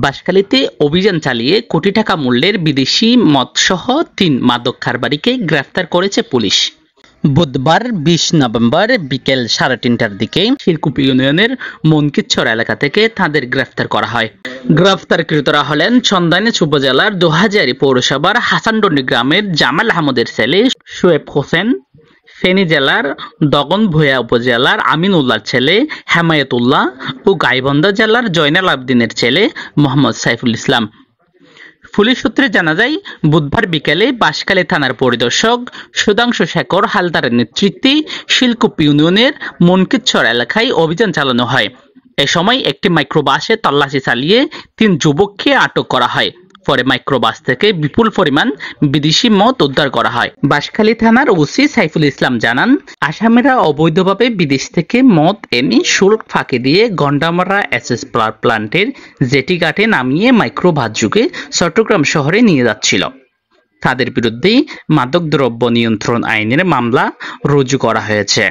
বাঁশখালীতে অভিযান চালিয়ে কোটি টাকা মূল্যের বিদেশি মদসহ ৩ মাদক কারবারিকে গ্রেফতার করেছে পুলিশ। বুধবার ২০ নভেম্বর বিকেল ৩:৩০টার দিকে শিরকুপি ইউনিয়নের মনকিচ্ছর এলাকা থেকে তাদের গ্রেফতার করা হয়। গ্রেফতারকৃতরা হলেন চন্দাইনাচ উপজেলার দোহাজারী পৌরসভার হাসানডন্ডি গ্রামের জামাল আহমদের ছেলে শোয়েব হোসেন, ফেনী জেলার দগনভূঞা উপজেলার আমিনুল্লাহর ছেলে হেমায়েতুল্লাহ ও গাইবান্ধা জেলার জয়নাল আবদিনের ছেলে মোহাম্মদ সাইফুল ইসলাম। পুলিশ সূত্রে জানা যায়, বুধবার বিকেলে বাঁশখালী থানার পরিদর্শক সুধাংশু শেখর হালদারের নেতৃত্বে শিলকুপি ইউনিয়নের মনকিচ্ছর এলাকায় অভিযান চালানো হয়। এ সময় একটি মাইক্রোবাসে তল্লাশি চালিয়ে ৩ যুবককে আটক করা হয়। পরে মাইক্রোবাস থেকে বিপুল পরিমাণ বিদেশি মদ উদ্ধার করা হয়। বাঁশখালী থানার ওসি সাইফুল ইসলাম জানান, আসামিরা অবৈধভাবে বিদেশ থেকে মদ এনে শুল্ক ফাঁকি দিয়ে গন্ডামারা এসএস প্লান্টের জেটি ঘাটে নামিয়ে মাইক্রোবাস যুগে চট্টগ্রাম শহরে নিয়ে যাচ্ছিল। তাদের বিরুদ্ধে মাদকদ্রব্য নিয়ন্ত্রণ আইনের মামলা রুজু করা হয়েছে।